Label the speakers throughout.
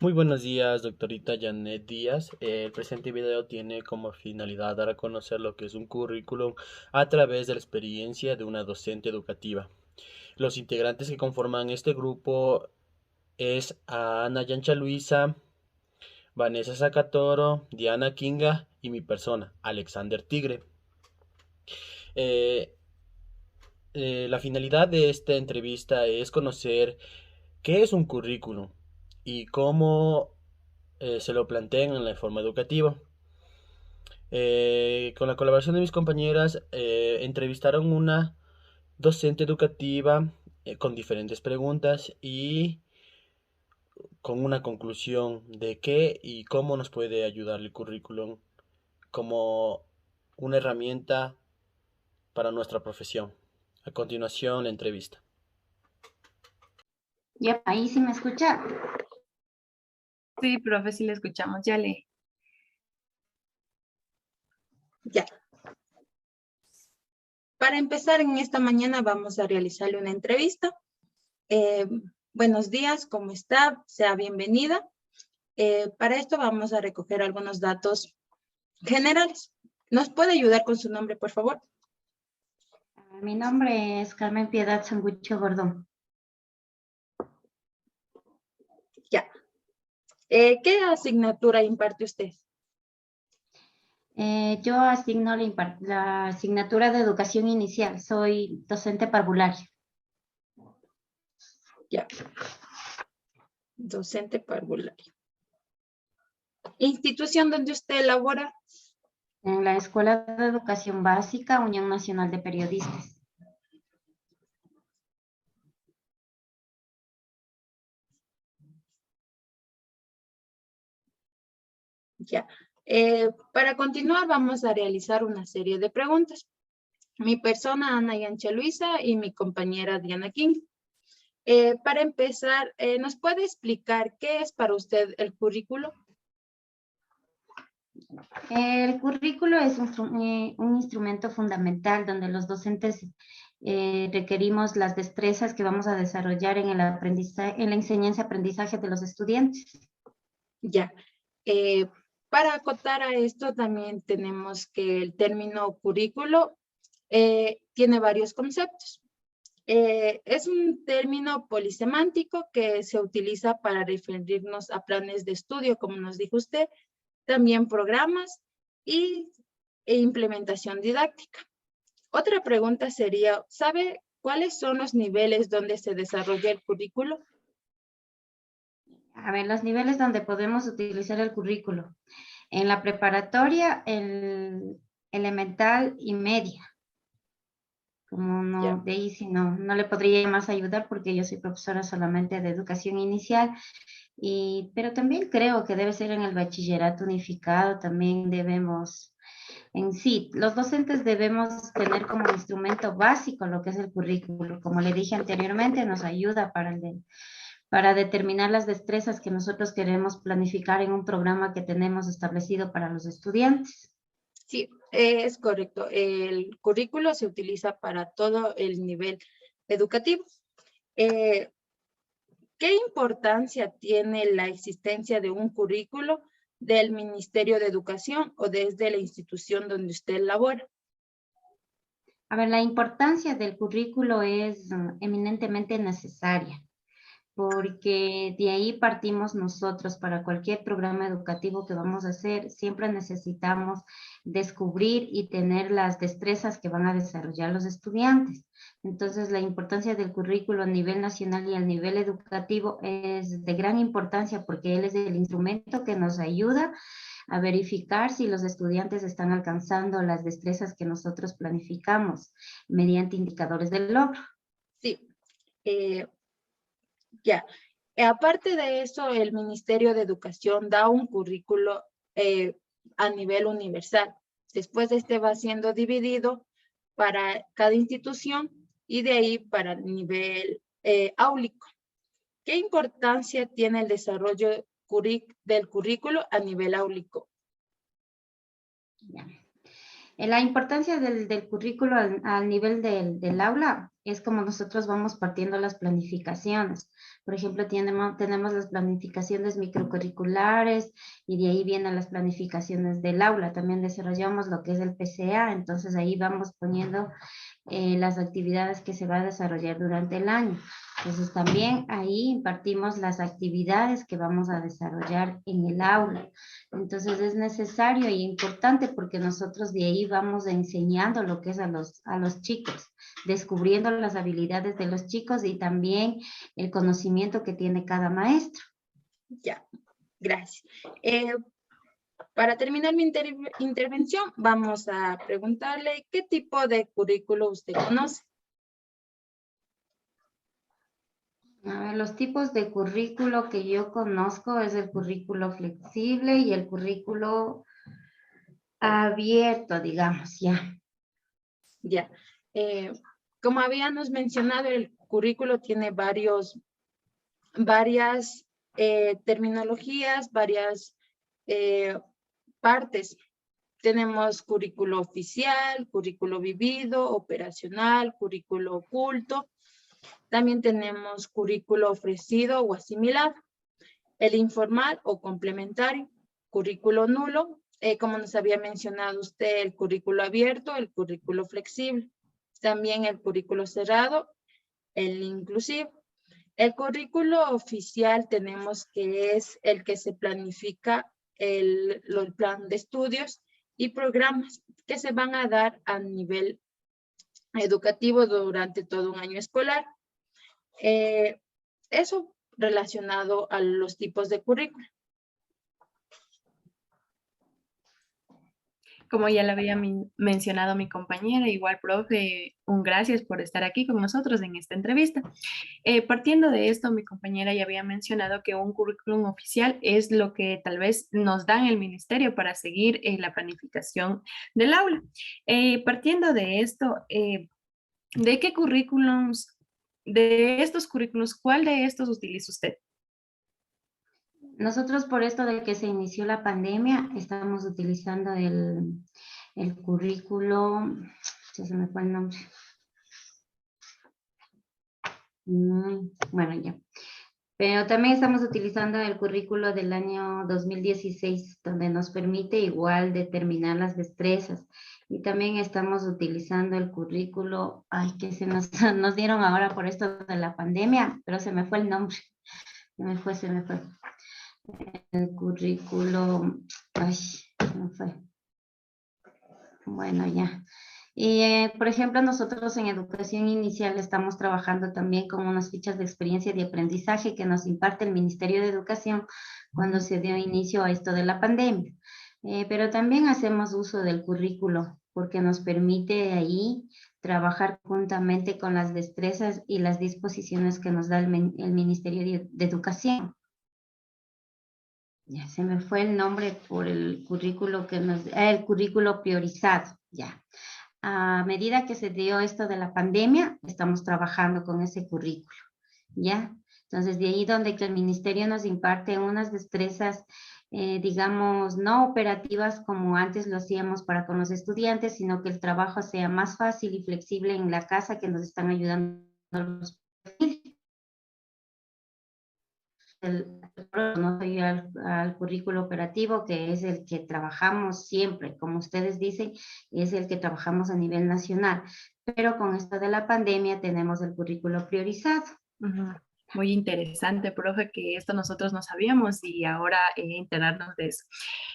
Speaker 1: Muy buenos días, doctorita Janet Díaz. El presente video tiene como finalidad dar a conocer lo que es un currículum a través de la experiencia de una docente educativa. Los integrantes que conforman este grupo es Ana Yancha Luisa, Vanessa Zacatoro, Diana Kinga y mi persona, Alexander Tigre. Eh, la finalidad de esta entrevista es conocer qué es un currículum y cómo se lo plantean en la forma educativa. Con la colaboración de mis compañeras, entrevistaron una docente educativa con diferentes preguntas y con una conclusión de qué y cómo nos puede ayudar el currículum como una herramienta para nuestra profesión. A continuación, la entrevista.
Speaker 2: Ya, ahí sí me escucha.
Speaker 3: Sí, profe, sí le escuchamos, ya le.
Speaker 4: Ya. Para empezar, en esta mañana vamos a realizarle una entrevista. Buenos días, ¿cómo está? Sea bienvenida. Para esto vamos a recoger algunos datos generales. ¿Nos puede ayudar con su nombre, por favor?
Speaker 2: Mi nombre es Carmen Piedad Sangucho Gordón.
Speaker 4: Ya. ¿Qué asignatura imparte usted?
Speaker 2: Yo asigno la asignatura de educación inicial. Soy docente parvularia.
Speaker 4: Ya. Docente parvulario. ¿Institución donde usted labora?
Speaker 2: En la Escuela de Educación Básica, Unión Nacional de Periodistas.
Speaker 4: Ya. Para continuar, vamos a realizar una serie de preguntas. Mi persona, Ana Yancha Luisa, y mi compañera Diana King. Para empezar, ¿nos puede explicar qué es para usted el currículo?
Speaker 2: El currículo es un instrumento fundamental donde los docentes requerimos las destrezas que vamos a desarrollar en el aprendizaje, en la enseñanza-aprendizaje de los estudiantes.
Speaker 4: Ya. Para acotar a esto, también tenemos que el término currículo tiene varios conceptos. Es un término polisemántico que se utiliza para referirnos a planes de estudio, como nos dijo usted, también programas e implementación didáctica. Otra pregunta sería, ¿sabe cuáles son los niveles donde se desarrolla el currículo?
Speaker 2: A ver, los niveles donde podemos utilizar el currículo. En la preparatoria, el elemental y media. Como
Speaker 4: Ya.
Speaker 2: no, de ahí sí no le podría más ayudar porque yo soy profesora solamente de educación inicial. Pero también creo que debe ser en el bachillerato unificado, también debemos, en sí, los docentes debemos tener como instrumento básico lo que es el currículo. Como le dije anteriormente, nos ayuda para determinar las destrezas que nosotros queremos planificar en un programa que tenemos establecido para los estudiantes.
Speaker 4: Sí, es correcto. El currículo se utiliza para todo el nivel educativo. ¿Qué importancia tiene la existencia de un currículo del Ministerio de Educación o desde la institución donde usted labora?
Speaker 2: A ver, la importancia del currículo es eminentemente necesaria, porque de ahí partimos nosotros para cualquier programa educativo que vamos a hacer. Siempre necesitamos descubrir y tener las destrezas que van a desarrollar los estudiantes. Entonces, la importancia del currículo a nivel nacional y a nivel educativo es de gran importancia porque él es el instrumento que nos ayuda a verificar si los estudiantes están alcanzando las destrezas que nosotros planificamos mediante indicadores del logro.
Speaker 4: Sí, ya. Aparte de eso, el Ministerio de Educación da un currículo a nivel universal. Después este va siendo dividido para cada institución y de ahí para el nivel áulico. ¿Qué importancia tiene el desarrollo del currículo a nivel áulico?
Speaker 2: La importancia del currículo al nivel del aula es como nosotros vamos partiendo las planificaciones. Por ejemplo, tenemos las planificaciones microcurriculares y de ahí vienen las planificaciones del aula. También desarrollamos lo que es el PCA, entonces ahí vamos poniendo las actividades que se va a desarrollar durante el año. Entonces también ahí impartimos las actividades que vamos a desarrollar en el aula. Entonces es necesario y importante porque nosotros de ahí vamos enseñando lo que es a los chicos, descubriendo las habilidades de los chicos y también el conocimiento que tiene cada maestro.
Speaker 4: Ya, gracias. Para terminar mi intervención, vamos a preguntarle qué tipo de currículo usted conoce.
Speaker 2: A ver, los tipos de currículo que yo conozco es el currículo flexible y el currículo abierto, digamos, ya.
Speaker 4: Ya. Como habíamos mencionado, el currículo tiene varias terminologías, varias partes. Tenemos currículo oficial, currículo vivido, operacional, currículo oculto. También tenemos currículo ofrecido o asimilado. El informal o complementario, currículo nulo, como nos había mencionado usted, el currículo abierto, el currículo flexible. También el currículo cerrado, el inclusivo. El currículo oficial tenemos que es el que se planifica el plan de estudios y programas que se van a dar a nivel educativo durante todo un año escolar. Eso relacionado a los tipos de currículo.
Speaker 3: Como ya lo había mencionado mi compañera, igual, profe, un gracias por estar aquí con nosotros en esta entrevista. Partiendo de esto, mi compañera ya había mencionado que un currículum oficial es lo que tal vez nos dan el ministerio para seguir la planificación del aula. Partiendo de esto, ¿de qué currículums, de estos currículums, cuál de estos utiliza usted?
Speaker 2: Nosotros por esto de que se inició la pandemia, estamos utilizando el currículo, ya se me fue el nombre. Bueno, ya. Pero también estamos utilizando el currículo del año 2016, donde nos permite igual determinar las destrezas. Y también estamos utilizando el currículo, ay, que nos dieron ahora por esto de la pandemia, pero se me fue el nombre. Se me fue. El currículo, ay, se me fue. Bueno, ya. Y, por ejemplo, nosotros en educación inicial estamos trabajando también con unas fichas de experiencia de aprendizaje que nos imparte el Ministerio de Educación cuando se dio inicio a esto de la pandemia. Pero también hacemos uso del currículo porque nos permite ahí trabajar juntamente con las destrezas y las disposiciones que nos da el Ministerio de Educación. Ya se me fue el nombre por el currículo el currículo priorizado, ya. A medida que se dio esto de la pandemia, estamos trabajando con ese currículo, ¿ya? Entonces, de ahí donde que el ministerio nos imparte unas destrezas, digamos, no operativas como antes lo hacíamos para con los estudiantes, sino que el trabajo sea más fácil y flexible en la casa que nos están ayudando los no soy al currículo operativo, que es el que trabajamos siempre, como ustedes dicen, es el que trabajamos a nivel nacional. Pero con esto de la pandemia tenemos el currículo priorizado.
Speaker 3: Muy interesante, profe, que esto nosotros no sabíamos y ahora enterarnos de eso.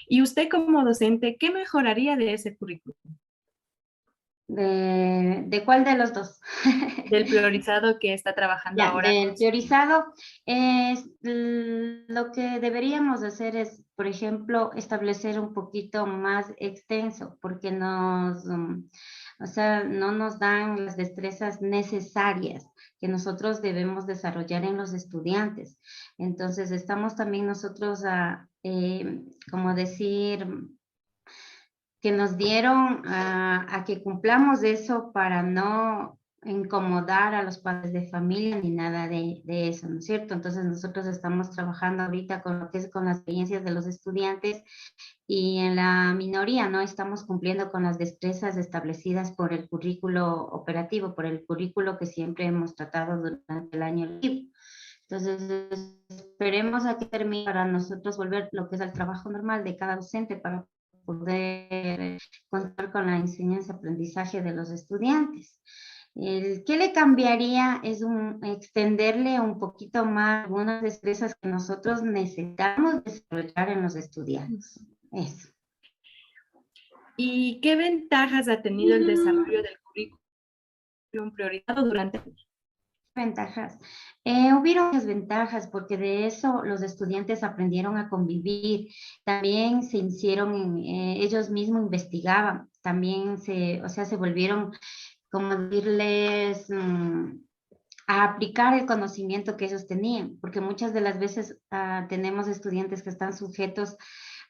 Speaker 3: Y usted como docente, ¿qué mejoraría de ese currículum?
Speaker 2: ¿De cuál de los dos?
Speaker 3: Del priorizado que está trabajando ahora.
Speaker 2: Del priorizado, lo que deberíamos hacer es, por ejemplo, establecer un poquito más extenso, porque o sea, no nos dan las destrezas necesarias que nosotros debemos desarrollar en los estudiantes. Entonces, estamos también nosotros como decir, que nos dieron a que cumplamos eso para no incomodar a los padres de familia ni nada de eso, ¿no es cierto? Entonces nosotros estamos trabajando ahorita con lo que es con las experiencias de los estudiantes y en la minoría no estamos cumpliendo con las destrezas establecidas por el currículo operativo, por el currículo que siempre hemos tratado durante el año lectivo. Entonces, esperemos a que termine para nosotros volver lo que es el trabajo normal de cada docente para poder contar con la enseñanza-aprendizaje de los estudiantes. ¿Qué le cambiaría? Es extenderle un poquito más algunas destrezas que nosotros necesitamos desarrollar en los estudiantes. Eso.
Speaker 3: ¿Y qué ventajas ha tenido el desarrollo del currículum priorizado durante el año?
Speaker 2: Ventajas. Hubieron muchas ventajas porque de eso los estudiantes aprendieron a convivir. También se hicieron, ellos mismos investigaban. También o sea, se volvieron, como decirles, a aplicar el conocimiento que ellos tenían, porque muchas de las veces tenemos estudiantes que están sujetos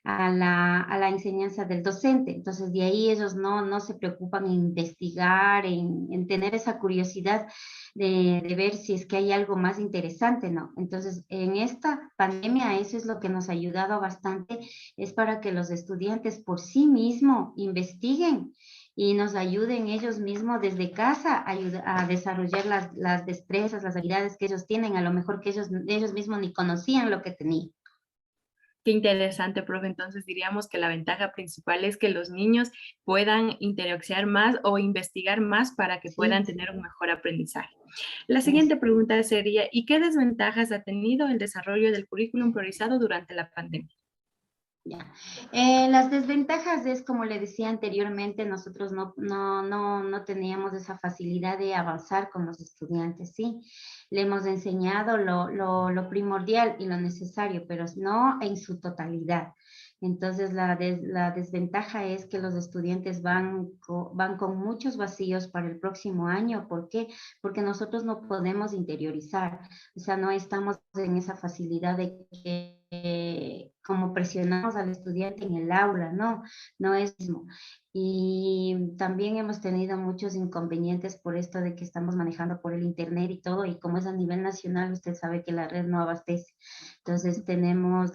Speaker 2: a la enseñanza del docente, entonces de ahí ellos no se preocupan en investigar, en tener esa curiosidad de ver si es que hay algo más interesante, ¿no? Entonces, en esta pandemia eso es lo que nos ha ayudado bastante, es para que los estudiantes por sí mismos investiguen y nos ayuden ellos mismos desde casa a desarrollar las destrezas, las habilidades que ellos tienen, a lo mejor que ellos mismos ni conocían lo que tenían.
Speaker 3: Qué interesante, profe. Entonces diríamos que la ventaja principal es que los niños puedan interaccionar más o investigar más para que puedan tener un mejor aprendizaje. La siguiente pregunta sería, ¿y qué desventajas ha tenido el desarrollo del currículum priorizado durante la pandemia?
Speaker 2: Ya. Las desventajas es, como le decía anteriormente, nosotros no teníamos esa facilidad de avanzar con los estudiantes, ¿sí? Le hemos enseñado lo primordial y lo necesario, pero no en su totalidad. Entonces, la desventaja es que los estudiantes van con muchos vacíos para el próximo año. ¿Por qué? Porque nosotros no podemos interiorizar. O sea, no estamos en esa facilidad de que como presionamos al estudiante en el aula, no es mismo. Y también hemos tenido muchos inconvenientes por esto de que estamos manejando por el internet y todo, y como es a nivel nacional, usted sabe que la red no abastece. Entonces tenemos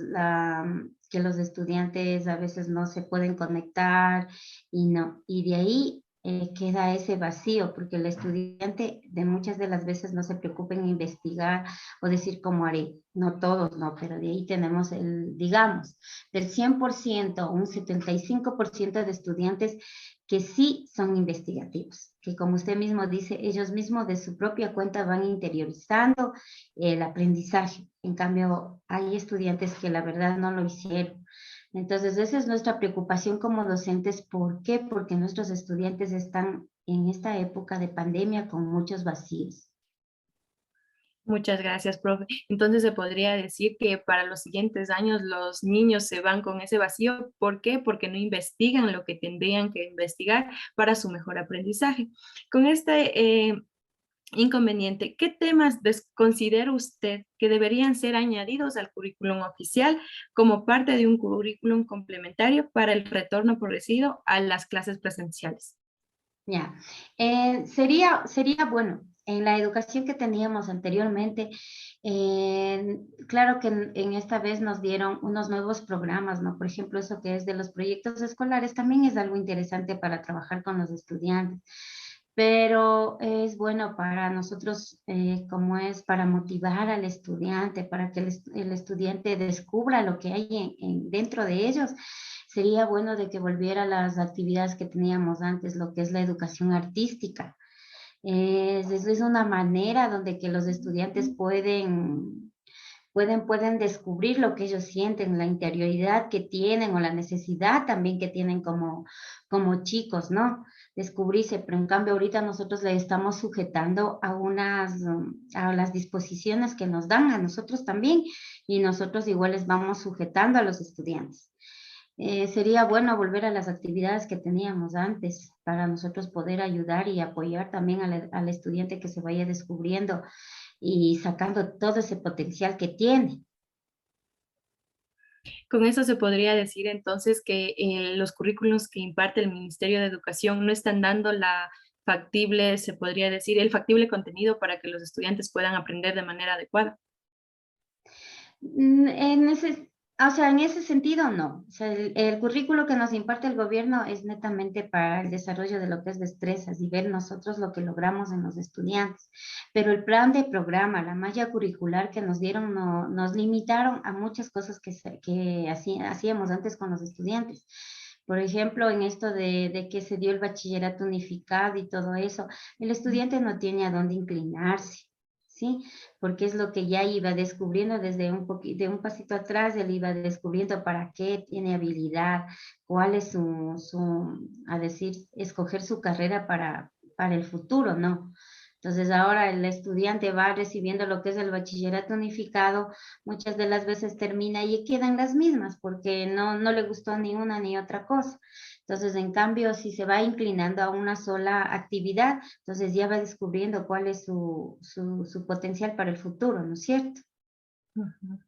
Speaker 2: que los estudiantes a veces no se pueden conectar y de ahí queda ese vacío, porque el estudiante de muchas de las veces no se preocupa en investigar o decir cómo haré. No todos, no, pero de ahí tenemos digamos, del 100%, un 75% de estudiantes que sí son investigativos, que como usted mismo dice, ellos mismos de su propia cuenta van interiorizando el aprendizaje. En cambio, hay estudiantes que la verdad no lo hicieron. Entonces, esa es nuestra preocupación como docentes. ¿Por qué? Porque nuestros estudiantes están en esta época de pandemia con muchos vacíos.
Speaker 3: Muchas gracias, profe. Entonces se podría decir que para los siguientes años los niños se van con ese vacío. ¿Por qué? Porque no investigan lo que tendrían que investigar para su mejor aprendizaje. Con este inconveniente, ¿qué temas considera usted que deberían ser añadidos al currículum oficial como parte de un currículum complementario para el retorno progresivo a las clases presenciales?
Speaker 2: Ya, sería bueno, en la educación que teníamos anteriormente, claro que en esta vez nos dieron unos nuevos programas, ¿no? Por ejemplo, eso que es de los proyectos escolares también es algo interesante para trabajar con los estudiantes, pero es bueno para nosotros, como es para motivar al estudiante, para que el estudiante descubra lo que hay dentro de ellos. Sería bueno de que volviera a las actividades que teníamos antes, lo que es la educación artística. Es una manera donde que los estudiantes pueden descubrir lo que ellos sienten, la interioridad que tienen o la necesidad también que tienen como chicos, ¿no? Descubrirse, pero en cambio ahorita nosotros le estamos sujetando a las disposiciones que nos dan a nosotros también, y nosotros igual les vamos sujetando a los estudiantes. Sería bueno volver a las actividades que teníamos antes para nosotros poder ayudar y apoyar también al estudiante que se vaya descubriendo y sacando todo ese potencial que tiene.
Speaker 3: Con eso se podría decir entonces que los currículos que imparte el Ministerio de Educación no están dando la factible, se podría decir, el factible contenido para que los estudiantes puedan aprender de manera adecuada?
Speaker 2: En ese sentido, no. O sea, el currículo que nos imparte el gobierno es netamente para el desarrollo de lo que es destrezas y ver nosotros lo que logramos en los estudiantes. Pero el plan de programa, la malla curricular que nos dieron, nos limitaron a muchas cosas que hacíamos antes con los estudiantes. Por ejemplo, en esto de que se dio el bachillerato unificado y todo eso, el estudiante no tiene a dónde inclinarse. ¿Sí? Porque es lo que ya iba descubriendo desde de un pasito atrás, él iba descubriendo para qué tiene habilidad, cuál es escoger su carrera para el futuro, ¿no? Entonces ahora el estudiante va recibiendo lo que es el bachillerato unificado, muchas de las veces termina y quedan las mismas porque no le gustó ni una ni otra cosa. Entonces, en cambio, si se va inclinando a una sola actividad, entonces ya va descubriendo cuál es su potencial para el futuro, ¿no es cierto?
Speaker 3: Ujú.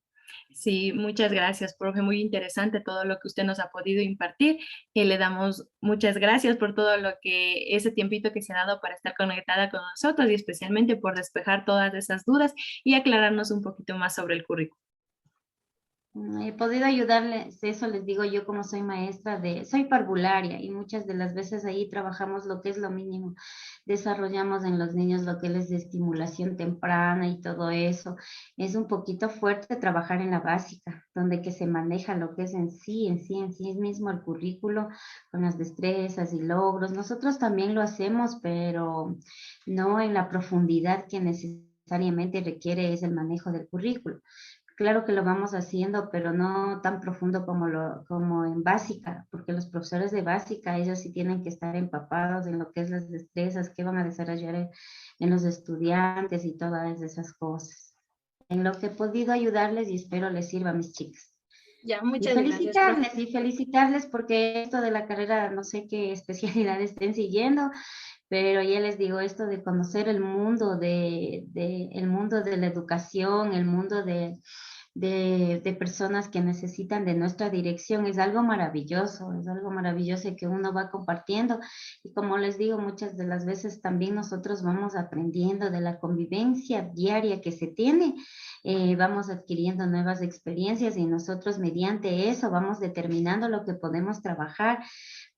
Speaker 3: Sí, muchas gracias, profe. Muy interesante todo lo que usted nos ha podido impartir. Le damos muchas gracias por todo lo que, ese tiempito que se ha dado para estar conectada con nosotros y especialmente por despejar todas esas dudas y aclararnos un poquito más sobre el currículum.
Speaker 2: He podido ayudarles, eso les digo yo como soy maestra soy parvularia y muchas de las veces ahí trabajamos lo que es lo mínimo. Desarrollamos en los niños lo que es de estimulación temprana y todo eso. Es un poquito fuerte trabajar en la básica, donde que se maneja lo que es en sí mismo el currículo con las destrezas y logros. Nosotros también lo hacemos, pero no en la profundidad que necesariamente requiere es el manejo del currículo. Claro que lo vamos haciendo, pero no tan profundo como en básica, porque los profesores de básica, ellos sí tienen que estar empapados en lo que es las destrezas que van a desarrollar en los estudiantes y todas esas cosas. En lo que he podido ayudarles y espero les sirva a mis chicas.
Speaker 4: Ya, muchas gracias, profe.
Speaker 2: Y felicitarles porque esto de la carrera, no sé qué especialidad estén siguiendo, pero ya les digo, esto de conocer el mundo el mundo de la educación, el mundo de personas que necesitan de nuestra dirección es algo maravilloso que uno va compartiendo. Y como les digo, muchas de las veces también nosotros vamos aprendiendo de la convivencia diaria que se tiene, vamos adquiriendo nuevas experiencias y nosotros mediante eso vamos determinando lo que podemos trabajar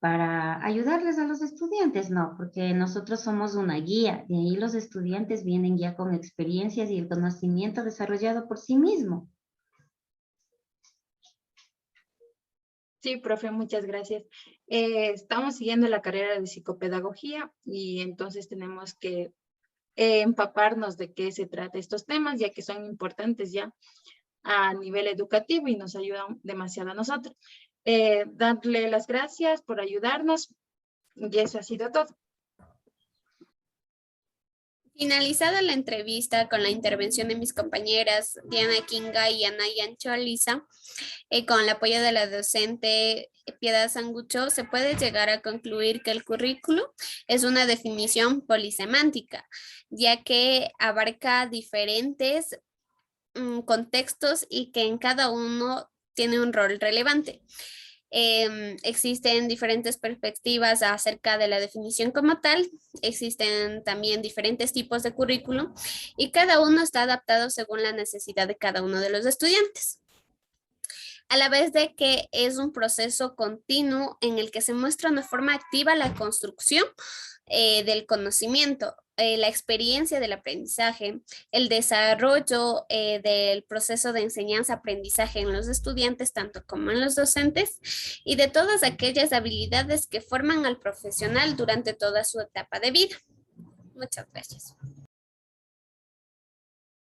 Speaker 2: para ayudarles a los estudiantes, ¿no? Porque nosotros somos una guía, de ahí los estudiantes vienen ya con experiencias y el conocimiento desarrollado por sí mismo.
Speaker 4: Sí, profe, muchas gracias. Estamos siguiendo la carrera de psicopedagogía y entonces tenemos que empaparnos de qué se trata estos temas, ya que son importantes ya a nivel educativo y nos ayudan demasiado a nosotros. Darle las gracias por ayudarnos y eso ha sido todo.
Speaker 5: Finalizada la entrevista con la intervención de mis compañeras Diana Kinga y Anaya Ancholiza, con el apoyo de la docente Piedad Sangucho, se puede llegar a concluir que el currículo es una definición polisemántica, ya que abarca diferentes contextos y que en cada uno tiene un rol relevante. Existen diferentes perspectivas acerca de la definición como tal, existen también diferentes tipos de currículum y cada uno está adaptado según la necesidad de cada uno de los estudiantes. A la vez de que es un proceso continuo en el que se muestra de forma activa la construcción del conocimiento, la experiencia del aprendizaje, el desarrollo del proceso de enseñanza-aprendizaje en los estudiantes, tanto como en los docentes, y de todas aquellas habilidades que forman al profesional durante toda su etapa de vida. Muchas gracias.